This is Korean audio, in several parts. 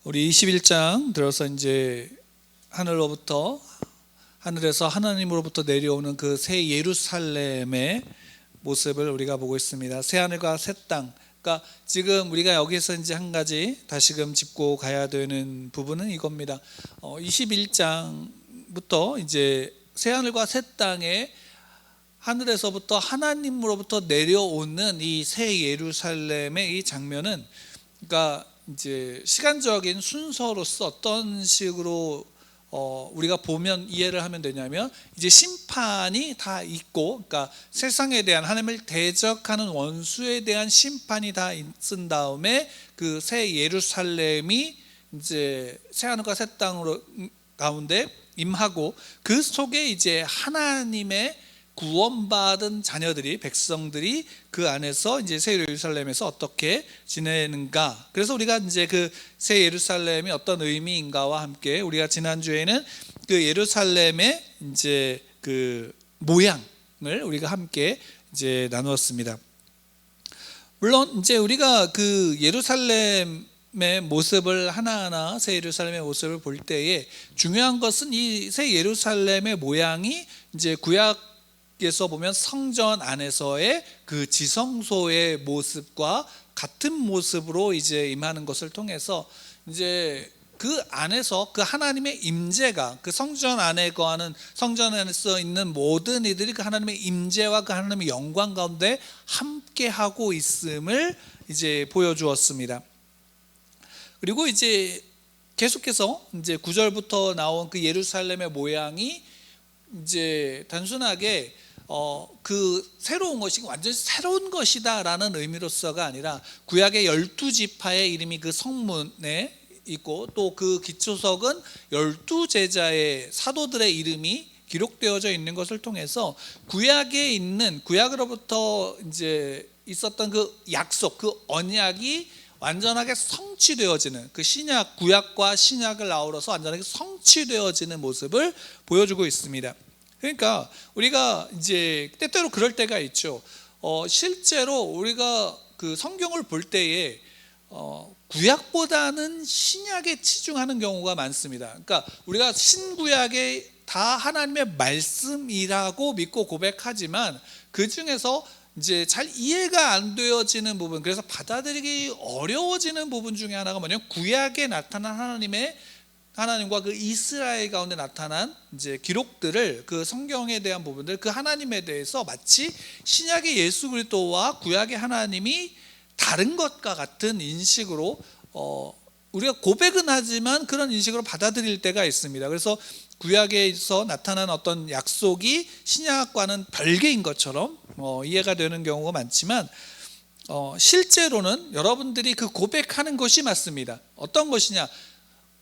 우리 21장 들어서 이제 하늘에서 하나님으로부터 내려오는 그 새 예루살렘의 모습을 우리가 보고 있습니다. 새 하늘과 새 땅. 그러니까 지금 우리가 여기서 이제 한 가지 다시금 짚고 가야 되는 부분은 이겁니다. 21장부터 이제 새 하늘과 새 땅에 하늘에서부터 하나님으로부터 내려오는 이 새 예루살렘의 이 장면은, 그러니까 이제 시간적인 순서로서 어떤 식으로 우리가 보면 이해를 하면 되냐면, 이제 심판이 다 있고, 그러니까 세상에 대한 하나님을 대적하는 원수에 대한 심판이 다 있은 다음에 그 새 예루살렘이 이제 새 하늘과 새 땅으로 가운데 임하고, 그 속에 이제 하나님의 구원받은 자녀들이, 백성들이 그 안에서 이제 새 예루살렘에서 어떻게 지내는가. 그래서 우리가 이제 그 새 예루살렘이 어떤 의미인가와 함께 우리가 지난주에는 그 예루살렘의 이제 그 모양을 우리가 함께 이제 나누었습니다. 물론 이제 우리가 그 예루살렘의 모습을 하나하나, 새 예루살렘의 모습을 볼 때에 중요한 것은 이 새 예루살렘의 모양이 이제 구약에서 보면 성전 안에서의 그 지성소의 모습과 같은 모습으로 이제 임하는 것을 통해서 이제 그 안에서 그 하나님의 임재가, 그 성전 안에 거하는, 성전 안에서 있는 모든 이들이 그 하나님의 임재와 그 하나님의 영광 가운데 함께 하고 있음을 이제 보여주었습니다. 그리고 이제 계속해서 이제 9절부터 나온 그 예루살렘의 모양이 이제 단순하게 그 새로운 것이 완전히 새로운 것이다라는 의미로서가 아니라, 구약의 12지파의 이름이 그 성문에 있고, 또 그 기초석은 12제자의 사도들의 이름이 기록되어져 있는 것을 통해서 구약에 있는, 구약으로부터 이제 있었던 그 약속, 그 언약이 완전하게 성취되어지는, 그 신약, 구약과 신약을 아우러서 완전하게 성취되어지는 모습을 보여주고 있습니다. 그러니까 우리가 이제 때때로 그럴 때가 있죠. 실제로 우리가 그 성경을 볼 때에 구약보다는 신약에 치중하는 경우가 많습니다. 그러니까 우리가 신구약에 다 하나님의 말씀이라고 믿고 고백하지만, 그 중에서 이제 잘 이해가 안 되어지는 부분, 그래서 받아들이기 어려워지는 부분 중에 하나가 뭐냐면, 구약에 나타난 하나님과 그 이스라엘 가운데 나타난 이제 기록들을, 그 성경에 대한 부분들, 그 하나님에 대해서 마치 신약의 예수 그리스도와 구약의 하나님이 다른 것과 같은 인식으로 우리가 고백은 하지만 그런 인식으로 받아들일 때가 있습니다. 그래서 구약에서 나타난 어떤 약속이 신약과는 별개인 것처럼 이해가 되는 경우가 많지만, 실제로는 여러분들이 그 고백하는 것이 맞습니다. 어떤 것이냐,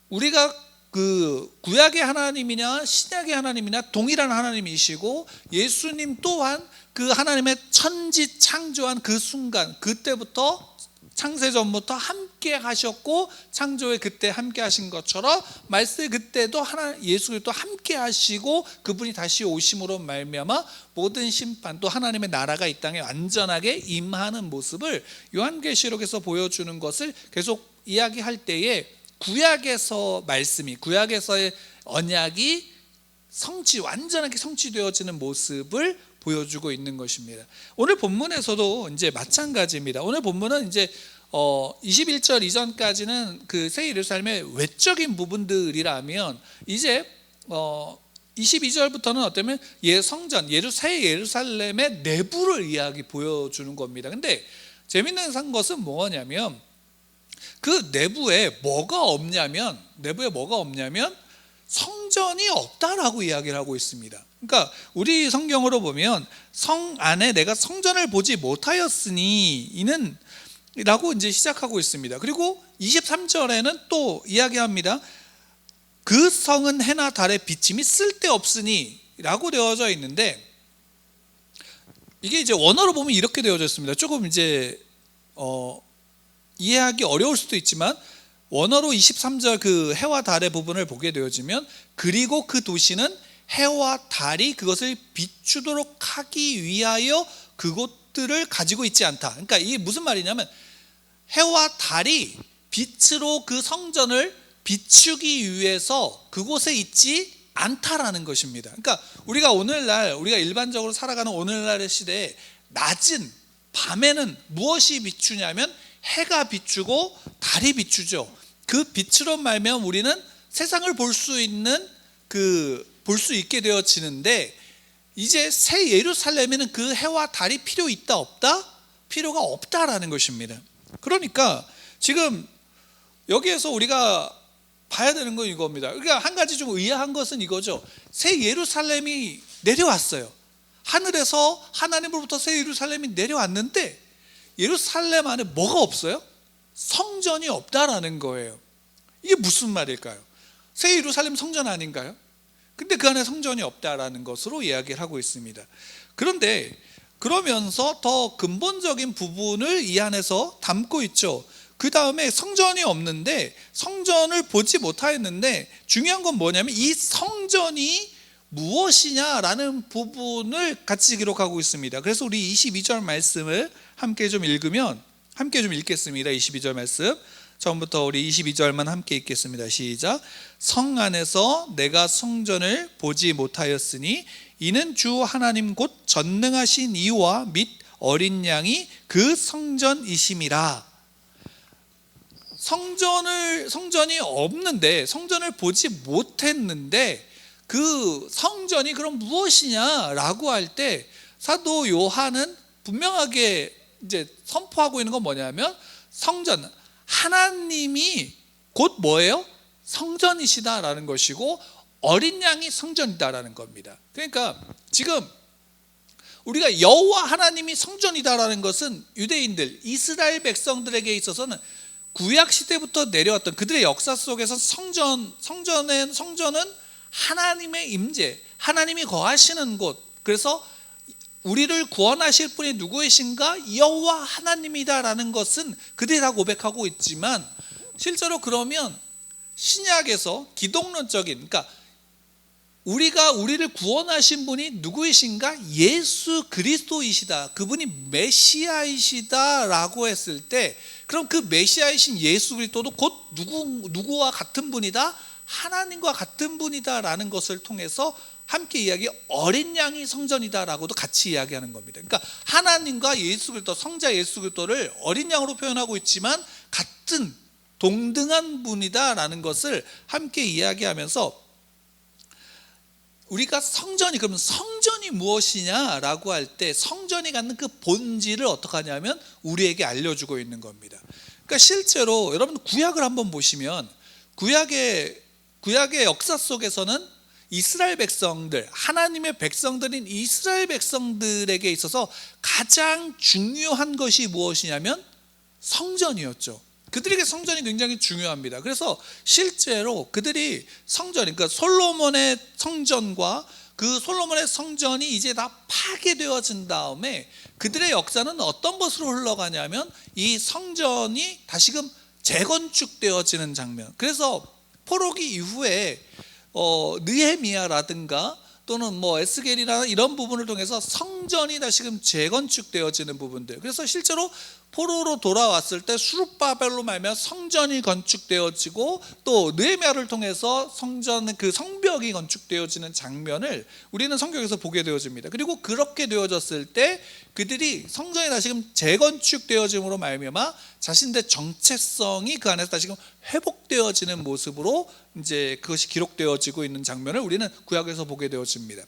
우리가 그 구약의 하나님이냐 신약의 하나님이냐 동일한 하나님이시고, 예수님 또한 그 하나님의 천지 창조한 그 순간, 그때부터, 창세전부터 함께 하셨고, 창조에 그때 함께 하신 것처럼 말세 그때도 예수 그리스도 함께 하시고, 그분이 다시 오심으로 말미암아 모든 심판, 또 하나님의 나라가 이 땅에 완전하게 임하는 모습을 요한계시록에서 보여주는 것을 계속 이야기할 때에, 구약에서 말씀이, 구약에서의 언약이 완전하게 성취되어지는 모습을 보여주고 있는 것입니다. 오늘 본문에서도 이제 마찬가지입니다. 오늘 본문은 이제 21절 이전까지는 그 새 예루살렘의 외적인 부분들이라면, 이제 22절부터는 어쩌면 성전, 새 예루살렘의 내부를 보여주는 겁니다. 근데 재밌는 것은 뭐냐면, 그 내부에 뭐가 없냐면 성전이 없다라고 이야기를 하고 있습니다. 그러니까 우리 성경으로 보면, 성 안에 내가 성전을 보지 못하였으니 이는 라고 이제 시작하고 있습니다. 그리고 23절에는 또 이야기합니다. 그 성은 해나 달의 비침이 쓸데없으니 라고 되어져 있는데, 이게 이제 원어로 보면 이렇게 되어져 있습니다. 조금 이제 이해하기 어려울 수도 있지만, 원어로 23절 그 해와 달의 부분을 보게 되어지면, 그리고 그 도시는 해와 달이 그것을 비추도록 하기 위하여 그것들을 가지고 있지 않다. 그러니까 이게 무슨 말이냐면, 해와 달이 빛으로 그 성전을 비추기 위해서 그곳에 있지 않다라는 것입니다. 그러니까 우리가 일반적으로 살아가는 오늘날의 시대에 낮은 밤에는 무엇이 비추냐면 해가 비추고 달이 비추죠. 그 빛으로 말면 우리는 세상을 볼 수 있게 되어지는데, 이제 새 예루살렘에는 그 해와 달이 필요 있다 없다? 필요가 없다라는 것입니다. 그러니까 지금 여기에서 우리가 봐야 되는 건 이겁니다. 그러니까 한 가지 좀 의아한 것은 이거죠. 새 예루살렘이 내려왔어요. 하늘에서 하나님으로부터 새 예루살렘이 내려왔는데 예루살렘 안에 뭐가 없어요? 성전이 없다라는 거예요. 이게 무슨 말일까요? 새 예루살렘 성전 아닌가요? 근데 그 안에 성전이 없다라는 것으로 이야기를 하고 있습니다. 그런데 그러면서 더 근본적인 부분을 이 안에서 담고 있죠. 그 다음에 성전이 없는데 성전을 보지 못하였는데, 중요한 건 뭐냐면 이 성전이 무엇이냐라는 부분을 같이 기록하고 있습니다. 그래서 우리 22절 말씀을 함께 좀 읽겠습니다. 22절 말씀 처음부터 우리 22절만 함께 읽겠습니다. 시작. 성 안에서 내가 성전을 보지 못하였으니 이는 주 하나님 곧 전능하신 이와 및 어린 양이 그 성전이심이라. 성전이 없는데, 성전을 보지 못했는데 그 성전이 그럼 무엇이냐라고 할 때 사도 요한은 분명하게 이제 선포하고 있는 건 뭐냐면, 성전, 하나님이 곧 뭐예요? 성전이시다라는 것이고 어린 양이 성전이다라는 겁니다. 그러니까 지금 우리가 여호와 하나님이 성전이다라는 것은 유대인들, 이스라엘 백성들에게 있어서는 구약 시대부터 내려왔던 그들의 역사 속에서 성전은 하나님의 임재, 하나님이 거하시는 곳. 그래서 우리를 구원하실 분이 누구이신가? 여호와 하나님이다라는 것은 그들이 다 고백하고 있지만, 실제로 그러면 신약에서 기독론적인, 그러니까 우리를 구원하신 분이 누구이신가? 예수 그리스도이시다, 그분이 메시아이시다라고 했을 때, 그럼 그 메시아이신 예수 그리스도도 곧 누구와 같은 분이다? 하나님과 같은 분이다라는 것을 통해서 함께 어린 양이 성전이다라고도 같이 이야기하는 겁니다. 그러니까 하나님과 예수 그리스도, 성자 예수 그리스도를 어린 양으로 표현하고 있지만 같은 동등한 분이다라는 것을 함께 이야기하면서, 우리가 그러면 성전이 무엇이냐라고 할 때 성전이 갖는 그 본질을 어떻게 하냐면 우리에게 알려주고 있는 겁니다. 그러니까 실제로 여러분 구약을 한번 보시면 구약의 역사 속에서는 이스라엘 백성들, 하나님의 백성들인 이스라엘 백성들에게 있어서 가장 중요한 것이 무엇이냐면 성전이었죠. 그들에게 성전이 굉장히 중요합니다. 그래서 실제로 그들이 그러니까 솔로몬의 성전과 그 솔로몬의 성전이 이제 다 파괴되어진 다음에 그들의 역사는 어떤 것으로 흘러가냐면 이 성전이 다시금 재건축되어지는 장면. 그래서 포로기 이후에 느헤미야라든가 또는 에스겔이나 이런 부분을 통해서 성전이 다시금 재건축되어지는 부분들. 그래서 실제로 포로로 돌아왔을 때 수룹바벨로 말미암아 성전이 건축되어지고, 또 느헤미야를 통해서 그 성벽이 건축되어지는 장면을 우리는 성경에서 보게 되어집니다. 그리고 그렇게 되어졌을 때 그들이 성전이 다시금 재건축되어짐으로 말미암아 자신들의 정체성이 그 안에서 다시금 회복되어지는 모습으로 이제 그것이 기록되어지고 있는 장면을 우리는 구약에서 보게 되어집니다.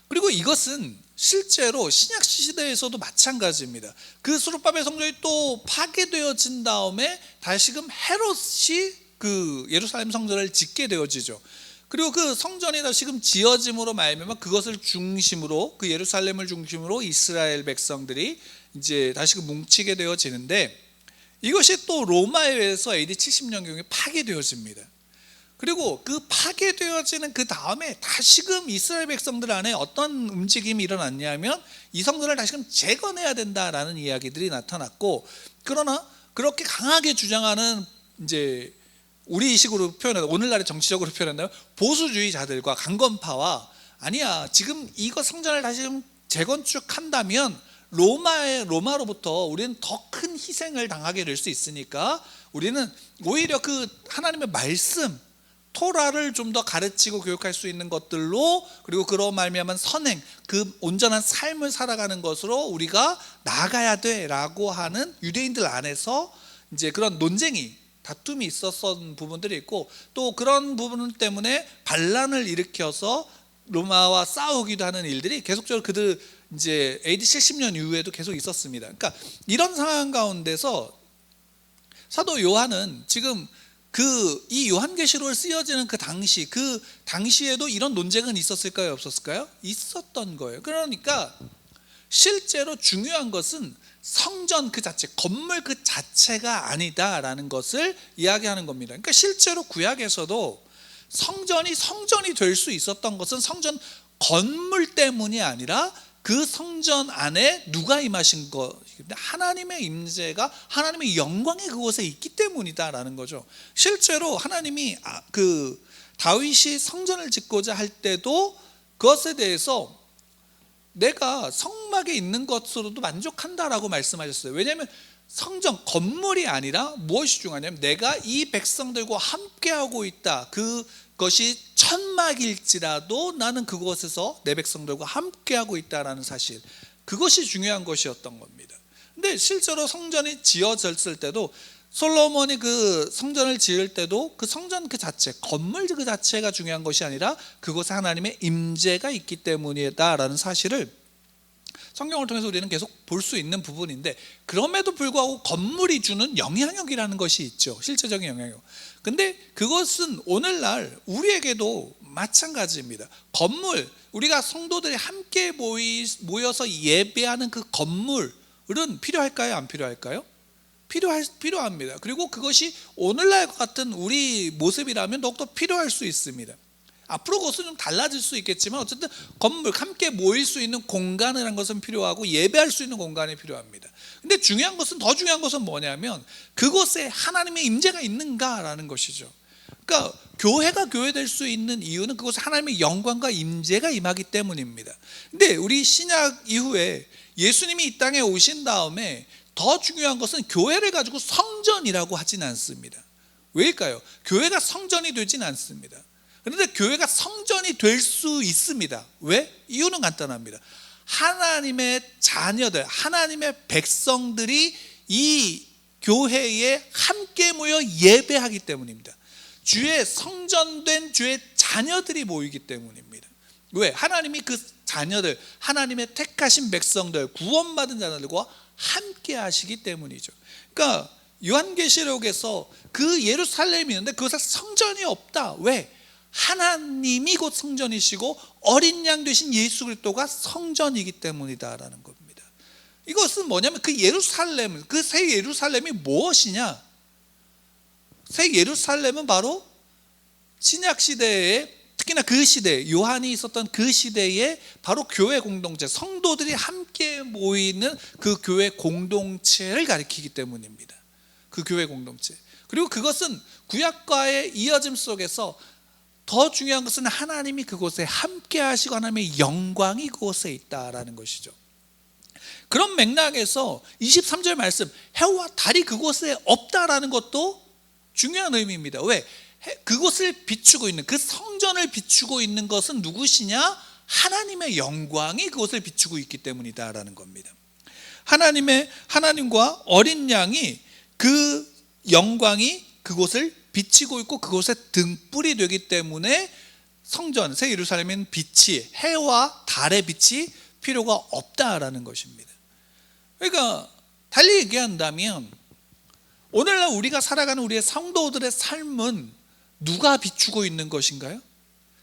그리고 이것은 실제로 신약 시대에서도 마찬가지입니다. 그 수룹바벨 성전이 또 파괴되어진 다음에 다시금 헤롯이 그 예루살렘 성전을 짓게 되어지죠. 그리고 그 성전이 다시금 지어짐으로 말미암아 그것을 중심으로, 그 예루살렘을 중심으로 이스라엘 백성들이 이제 다시금 뭉치게 되어지는데, 이것이 또 로마에 의해서 AD 70년경에 파괴되어집니다. 그리고 그 파괴되어지는 그 다음에 다시금 이스라엘 백성들 안에 어떤 움직임이 일어났냐면 이 성전을 다시금 재건해야 된다라는 이야기들이 나타났고, 그러나 그렇게 강하게 주장하는 이제 우리식으로 표현하는, 오늘날의 정치적으로 표현한다면 보수주의자들과 강건파와, 아니야, 지금 이거 성전을 다시금 재건축한다면 로마로부터 우리는 더 큰 희생을 당하게 될 수 있으니까 우리는 오히려 그 하나님의 말씀 토라를 좀 더 가르치고 교육할 수 있는 것들로, 그리고 그로 말미암은 선행, 그 온전한 삶을 살아가는 것으로 우리가 나아가야 돼라고 하는 유대인들 안에서 이제 그런 논쟁이, 다툼이 있었던 부분들이 있고, 또 그런 부분 때문에 반란을 일으켜서 로마와 싸우기도 하는 일들이 계속적으로 그들 이제 AD 70년 이후에도 계속 있었습니다. 그러니까 이런 상황 가운데서 사도 요한은 지금 이 요한계시록을 쓰여지는 그 당시에도 이런 논쟁은 있었을까요, 없었을까요? 있었던 거예요. 그러니까 실제로 중요한 것은 성전 그 자체, 건물 그 자체가 아니다라는 것을 이야기하는 겁니다. 그러니까 실제로 구약에서도 성전이 될 수 있었던 것은 성전 건물 때문이 아니라 그 성전 안에 누가 임하신 것, 하나님의 임재가, 하나님의 영광이 그곳에 있기 때문이다라는 거죠. 실제로 하나님이 그 다윗이 성전을 짓고자 할 때도 그것에 대해서 내가 성막에 있는 것으로도 만족한다라고 말씀하셨어요. 왜냐하면 성전 건물이 아니라 무엇이 중요하냐면 내가 이 백성들과 함께하고 있다, 그것이 천막일지라도 나는 그곳에서 내 백성들과 함께하고 있다라는 사실, 그것이 중요한 것이었던 겁니다. 근데 실제로 성전이 지어졌을 때도, 솔로몬이 그 성전을 지을 때도 그 성전 그 자체, 건물 그 자체가 중요한 것이 아니라 그곳에 하나님의 임재가 있기 때문이다라는 사실을 성경을 통해서 우리는 계속 볼 수 있는 부분인데, 그럼에도 불구하고 건물이 주는 영향력이라는 것이 있죠. 실제적인 영향력. 근데 그것은 오늘날 우리에게도 마찬가지입니다. 건물, 우리가 성도들이 함께 모여서 예배하는 그 건물은 필요할까요, 안 필요할까요? 필요합니다. 그리고 그것이 오늘날 같은 우리 모습이라면 더욱더 필요할 수 있습니다. 앞으로 그것은 좀 달라질 수 있겠지만 어쨌든 건물, 함께 모일 수 있는 공간이라는 것은 필요하고 예배할 수 있는 공간이 필요합니다. 근데 더 중요한 것은 뭐냐면 그곳에 하나님의 임재가 있는가라는 것이죠. 그러니까 교회가 교회될 수 있는 이유는 그곳에 하나님의 영광과 임재가 임하기 때문입니다. 근데 우리 신약 이후에 예수님이 이 땅에 오신 다음에 더 중요한 것은 교회를 가지고 성전이라고 하진 않습니다. 왜일까요? 교회가 성전이 되진 않습니다. 그런데 교회가 성전이 될 수 있습니다. 왜? 이유는 간단합니다. 하나님의 자녀들, 하나님의 백성들이 이 교회에 함께 모여 예배하기 때문입니다. 주의 성전된 주의 자녀들이 모이기 때문입니다. 왜? 하나님이 그 자녀들, 하나님의 택하신 백성들, 구원받은 자들과 함께 하시기 때문이죠. 그러니까 요한계시록에서 그 예루살렘이 있는데 그것에 성전이 없다. 왜? 하나님이 곧 성전이시고 어린 양 되신 예수 그리스도가 성전이기 때문이다라는 겁니다. 이것은 뭐냐면 그 예루살렘, 그 새 예루살렘이 무엇이냐? 새 예루살렘은 바로 신약 시대에, 특히나 그 시대, 요한이 있었던 그 시대에 바로 교회 공동체, 성도들이 함께 모이는 그 교회 공동체를 가리키기 때문입니다. 그 교회 공동체. 그리고 그것은 구약과의 이어짐 속에서 더 중요한 것은 하나님이 그곳에 함께 하시고 하나님의 영광이 그곳에 있다라는 것이죠. 그런 맥락에서 23절 말씀, 해와 달이 그곳에 없다라는 것도 중요한 의미입니다. 왜? 그곳을 비추고 있는, 그 성전을 비추고 있는 것은 누구시냐? 하나님의 영광이 그곳을 비추고 있기 때문이다라는 겁니다. 하나님과 어린 양이, 그 영광이 그곳을 비치고 있고 그곳에 등불이 되기 때문에 성전, 새 예루살렘은 빛이, 해와 달의 빛이 필요가 없다라는 것입니다. 그러니까 달리 얘기한다면 오늘날 우리가 살아가는 우리의 성도들의 삶은 누가 비추고 있는 것인가요?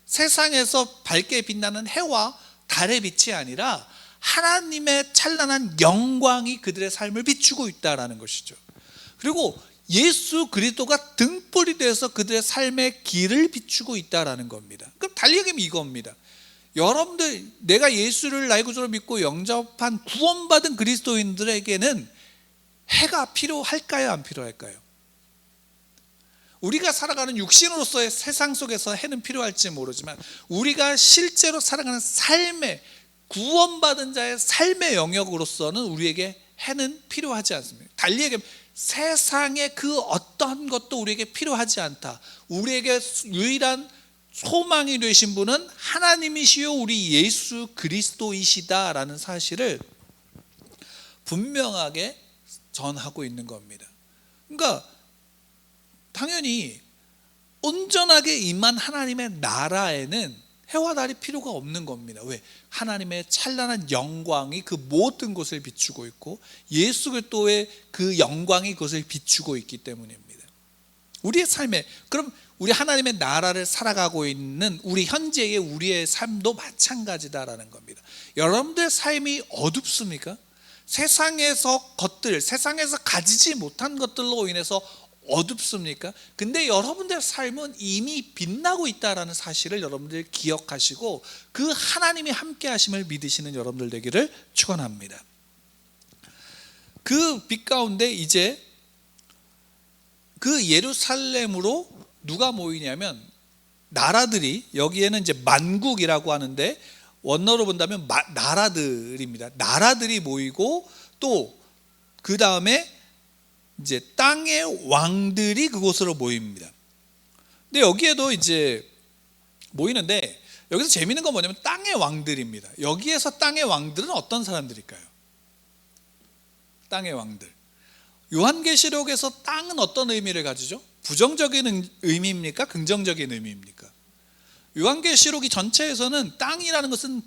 세상에서 밝게 빛나는 해와 달의 빛이 아니라 하나님의 찬란한 영광이 그들의 삶을 비추고 있다라는 것이죠. 그리고 예수 그리스도가 등불이 되어서 그들의 삶의 길을 비추고 있다라는 겁니다. 그럼 달리 얘기하면 이겁니다. 여러분들, 내가 예수를 나의 구주로 믿고 영접한 구원받은 그리스도인들에게는 해가 필요할까요, 안 필요할까요? 우리가 살아가는 육신으로서의 세상 속에서 해는 필요할지 모르지만 우리가 실제로 살아가는 삶의, 구원받은 자의 삶의 영역으로서는 우리에게 해는 필요하지 않습니다. 달리 얘기하면 세상의 그 어떤 것도 우리에게 필요하지 않다. 우리에게 유일한 소망이 되신 분은 하나님이시요 우리 예수 그리스도이시다라는 사실을 분명하게 전하고 있는 겁니다. 그러니까 당연히 온전하게 임한 하나님의 나라에는 해와 달이 필요가 없는 겁니다. 왜? 하나님의 찬란한 영광이 그 모든 것을 비추고 있고 예수 그리스도의 그 영광이 그것을 비추고 있기 때문입니다. 우리의 삶에, 그럼 우리 하나님의 나라를 살아가고 있는 우리 현재의 우리의 삶도 마찬가지다라는 겁니다. 여러분들의 삶이 어둡습니까? 세상에서 가지지 못한 것들로 인해서 어둡습니까? 근데 여러분들의 삶은 이미 빛나고 있다는 사실을 여러분들 기억하시고 그 하나님이 함께 하심을 믿으시는 여러분들 되기를 축원합니다. 그 빛 가운데 이제 그 예루살렘으로 누가 모이냐면 나라들이, 여기에는 이제 만국이라고 하는데 원어로 본다면 나라들입니다. 나라들이 모이고 또 그 다음에 이제 땅의 왕들이 그곳으로 모입니다. 근데 여기에도 이제 모이는데 여기서 재미있는 건 뭐냐면 땅의 왕들입니다. 여기에서 땅의 왕들은 어떤 사람들일까요? 땅의 왕들. 요한계시록에서 땅은 어떤 의미를 가지죠? 부정적인 의미입니까? 긍정적인 의미입니까? 요한계시록이 전체에서는 땅이라는 것은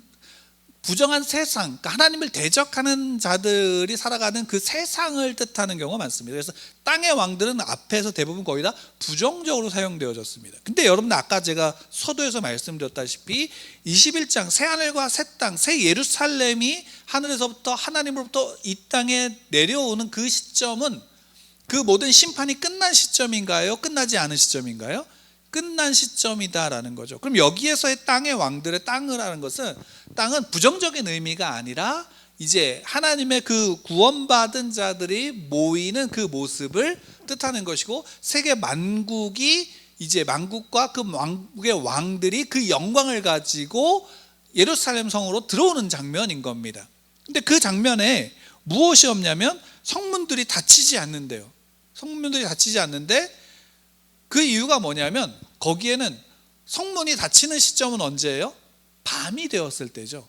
부정한 세상, 그러니까 하나님을 대적하는 자들이 살아가는 그 세상을 뜻하는 경우가 많습니다. 그래서 땅의 왕들은 앞에서 대부분 거의 다 부정적으로 사용되어졌습니다. 근데 여러분, 아까 제가 서두에서 말씀드렸다시피 21장 새하늘과 새 땅, 새 예루살렘이 하늘에서부터 하나님으로부터 이 땅에 내려오는 그 시점은 그 모든 심판이 끝난 시점인가요? 끝나지 않은 시점인가요? 끝난 시점이다라는 거죠. 그럼 여기에서의 땅의 왕들의 땅이라는 것은, 땅은 부정적인 의미가 아니라 이제 하나님의 그 구원받은 자들이 모이는 그 모습을 뜻하는 것이고, 세계 만국이 이제 만국과 그 왕국의 왕들이 그 영광을 가지고 예루살렘 성으로 들어오는 장면인 겁니다. 근데 그 장면에 무엇이 없냐면 성문들이 닫히지 않는데요. 성문들이 닫히지 않는데 그 이유가 뭐냐면 거기에는 성문이 닫히는 시점은 언제예요? 밤이 되었을 때죠.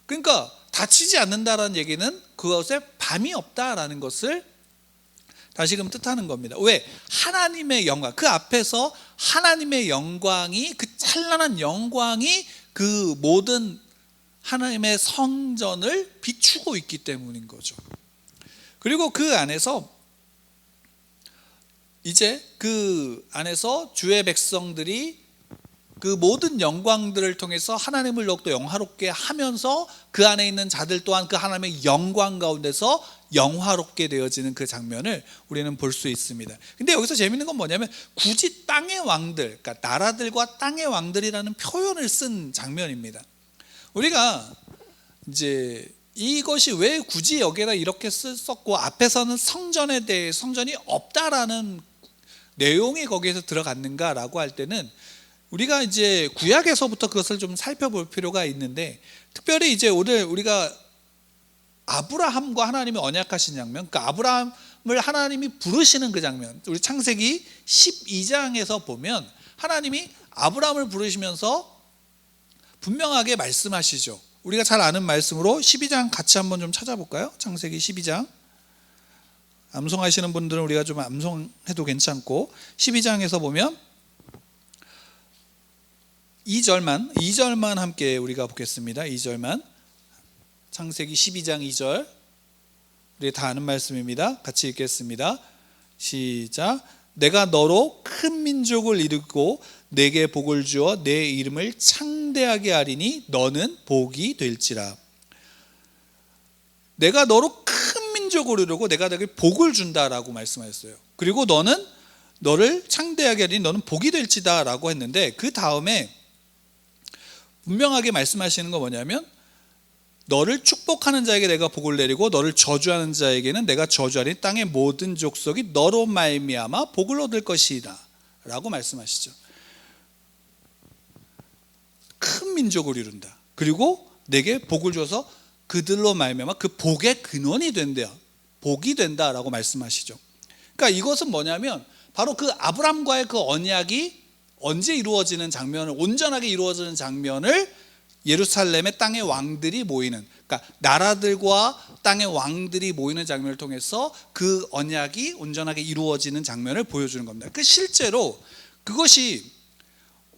그러니까 닫히지 않는다라는 얘기는 그것에 밤이 없다라는 것을 다시금 뜻하는 겁니다. 왜? 하나님의 영광, 그 앞에서 하나님의 영광이, 그 찬란한 영광이 그 모든 하나님의 성전을 비추고 있기 때문인 거죠. 그리고 그 안에서 이제 그 안에서 주의 백성들이 그 모든 영광들을 통해서 하나님을 더욱더 영화롭게 하면서 그 안에 있는 자들 또한 그 하나님의 영광 가운데서 영화롭게 되어지는 그 장면을 우리는 볼 수 있습니다. 근데 여기서 재밌는 건 뭐냐면 굳이 땅의 왕들, 그러니까 나라들과 땅의 왕들이라는 표현을 쓴 장면입니다. 우리가 이제 이것이 왜 굳이 여기에다 이렇게 썼고 앞에서는 성전에 대해 성전이 없다라는 내용이 거기에서 들어갔는가라고 할 때는 우리가 이제 구약에서부터 그것을 좀 살펴볼 필요가 있는데, 특별히 이제 오늘 우리가 아브라함과 하나님이 언약하신 장면, 그러니까 아브라함을 하나님이 부르시는 그 장면, 우리 창세기 12장에서 보면 하나님이 아브라함을 부르시면서 분명하게 말씀하시죠. 우리가 잘 아는 말씀으로 12장 같이 한번 좀 찾아볼까요? 창세기 12장. 암송하시는 분들은 우리가 좀 암송해도 괜찮고, 12장에서 보면 2절만 함께 우리가 보겠습니다. 2절만. 창세기 12장 2절. 우리 다 아는 말씀입니다. 같이 읽겠습니다. 시작. 내가 너로 큰 민족을 이루고 내게 복을 주어 내 이름을 창대하게 하리니 너는 복이 될지라. 내가 너로 큰 민족을 이루고 내가 너에게 복을 준다라고 말씀하셨어요. 그리고 너를 창대하게 하리니 너는 복이 될지다 라고 했는데, 그 다음에 분명하게 말씀하시는 건 뭐냐면 너를 축복하는 자에게 내가 복을 내리고 너를 저주하는 자에게는 내가 저주하리니 땅의 모든 족속이 너로 말미암아 복을 얻을 것이다 라고 말씀하시죠. 큰 민족을 이룬다. 그리고 내게 복을 줘서 그들로 말미암아 그 복의 근원이 된대요. 복이 된다라고 말씀하시죠. 그러니까 이것은 뭐냐면 바로 그 아브라함과의 그 언약이 언제 이루어지는 장면을, 온전하게 이루어지는 장면을 예루살렘의 땅의 왕들이 모이는, 그러니까 나라들과 땅의 왕들이 모이는 장면을 통해서 그 언약이 온전하게 이루어지는 장면을 보여주는 겁니다. 그 실제로 그것이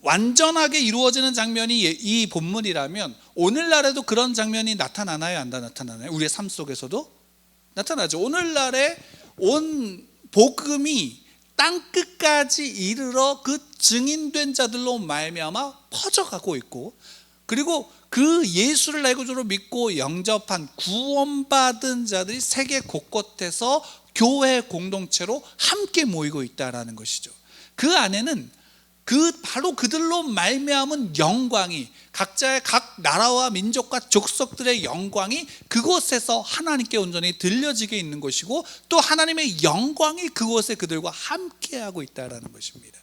완전하게 이루어지는 장면이 이 본문이라면 오늘날에도 그런 장면이 나타나나요? 안 나타나나요? 우리의 삶 속에서도 나타나죠. 오늘날에 온 복음이 땅끝까지 이르러 그 증인된 자들로 말미암아 퍼져가고 있고, 그리고 그 예수를 내 구주로 믿고 영접한 구원받은 자들이 세계 곳곳에서 교회 공동체로 함께 모이고 있다라는 것이죠. 그 안에는 바로 그들로 말미암은 영광이, 각자의 각 나라와 민족과 족속들의 영광이 그곳에서 하나님께 온전히 들려지게 있는 것이고, 또 하나님의 영광이 그곳에 그들과 함께하고 있다는 것입니다.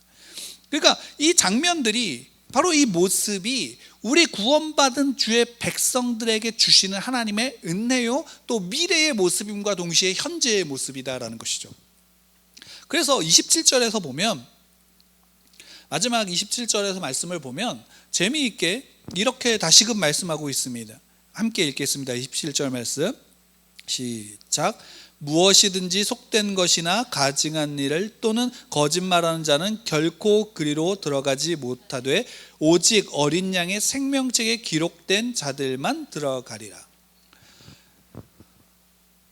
그러니까 이 장면들이, 바로 이 모습이 우리 구원받은 주의 백성들에게 주시는 하나님의 은혜요, 또 미래의 모습임과 동시에 현재의 모습이다라는 것이죠. 그래서 27절에서 보면, 마지막 27절에서 말씀을 보면 재미있게 이렇게 다시금 말씀하고 있습니다. 함께 읽겠습니다. 27절 말씀 시작. 무엇이든지 속된 것이나 가증한 일을 또는 거짓말하는 자는 결코 그리로 들어가지 못하되 오직 어린 양의 생명책에 기록된 자들만 들어가리라.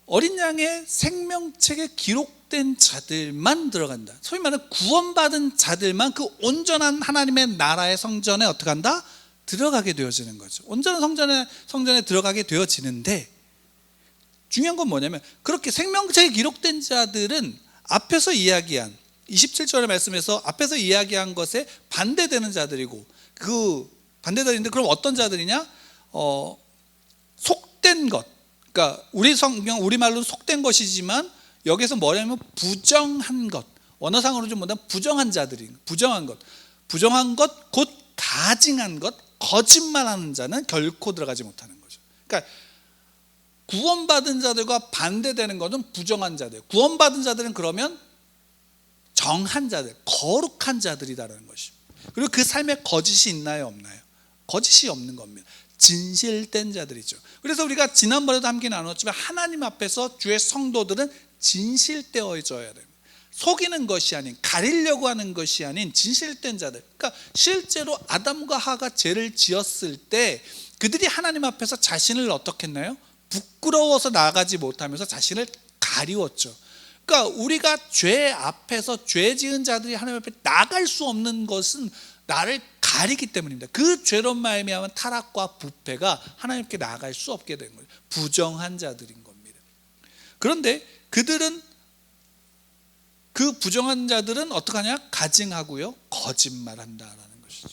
어린 양의 생명책에 기록된 자들만 들어간다. 소위 말하는 구원받은 자들만 그 온전한 하나님의 나라의 성전에 어떻게 한다? 들어가게 되어지는 거죠. 온전한 성전에 들어가게 되어지는데, 중요한 건 뭐냐면 그렇게 생명책에 기록된 자들은 앞에서 이야기한 27절의 말씀에서 앞에서 이야기한 것에 반대되는 자들이고, 그 반대되는데 그럼 어떤 자들이냐? 속된 것. 그러니까 우리 성경 우리말로는 속된 것이지만 여기서 뭐냐면 부정한 것, 원어상으로 좀 뭐냐면 부정한 자들이, 부정한 것 곧 가증한 것, 거짓말하는 자는 결코 들어가지 못하는 거죠. 그러니까 구원받은 자들과 반대되는 것은 부정한 자들, 구원받은 자들은 그러면 정한 자들, 거룩한 자들이다라는 것입니다. 그리고 그 삶에 거짓이 있나요, 없나요? 거짓이 없는 겁니다. 진실된 자들이죠. 그래서 우리가 지난번에도 함께 나눴지만 하나님 앞에서 주의 성도들은 진실되어져야 됩니다. 속이는 것이 아닌, 가리려고 하는 것이 아닌 진실된 자들. 그러니까 실제로 아담과 하가 죄를 지었을 때 그들이 하나님 앞에서 자신을 어떻게 했나요? 부끄러워서 나아가지 못하면서 자신을 가리웠죠. 그러니까 우리가 죄 앞에서 죄 지은 자들이 하나님 앞에 나갈 수 없는 것은 나를 가리기 때문입니다. 그 죄로 말미암은 타락과 부패가 하나님께 나아갈 수 없게 된 거예요. 부정한 자들인 겁니다. 그런데 그들은, 그 부정한 자들은 어떻게 하냐? 가증하고요, 거짓말한다라는 것이죠.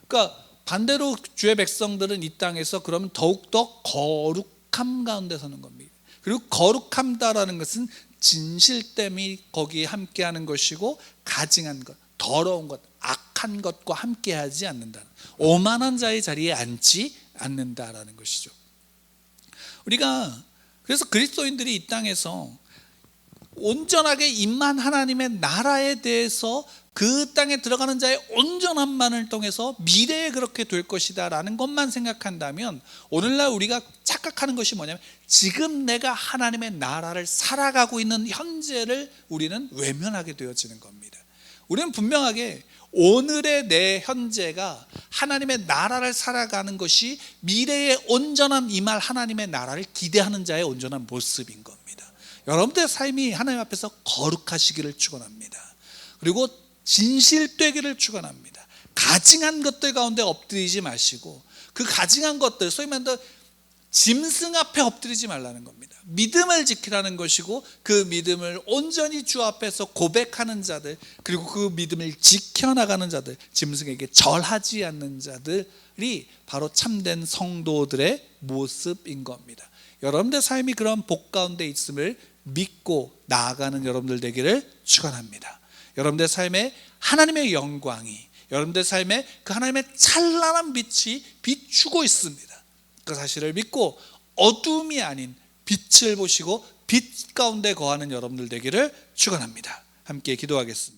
그러니까 반대로 주의 백성들은 이 땅에서 그러면 더욱더 거룩함 가운데 서는 겁니다. 그리고 거룩함다라는 것은 진실됨이 거기에 함께하는 것이고, 가증한 것, 더러운 것, 악한 것과 함께하지 않는다. 오만한 자의 자리에 앉지 않는다라는 것이죠. 우리가 그래서 그리스도인들이 이 땅에서 온전하게 임한 하나님의 나라에 대해서 그 땅에 들어가는 자의 온전함만을 통해서 미래에 그렇게 될 것이다 라는 것만 생각한다면, 오늘날 우리가 착각하는 것이 뭐냐면 지금 내가 하나님의 나라를 살아가고 있는 현재를 우리는 외면하게 되어지는 겁니다. 우리는 분명하게 오늘의 내 현재가 하나님의 나라를 살아가는 것이 미래의 온전한 임할 하나님의 나라를 기대하는 자의 온전한 모습인 겁니다. 여러분들의 삶이 하나님 앞에서 거룩하시기를 축원합니다. 그리고 진실되기를 축원합니다. 가증한 것들 가운데 엎드리지 마시고, 그 가증한 것들, 소위 말해서 짐승 앞에 엎드리지 말라는 겁니다. 믿음을 지키라는 것이고, 그 믿음을 온전히 주 앞에서 고백하는 자들, 그리고 그 믿음을 지켜나가는 자들, 짐승에게 절하지 않는 자들이 바로 참된 성도들의 모습인 겁니다. 여러분들 삶이 그런 복 가운데 있음을 믿고 나아가는 여러분들 되기를 축원합니다. 여러분들 삶에 하나님의 영광이, 여러분들 삶에 그 하나님의 찬란한 빛이 비추고 있습니다. 그 사실을 믿고 어둠이 아닌 빛을 보시고 빛 가운데 거하는 여러분들 되기를 축원합니다. 함께 기도하겠습니다.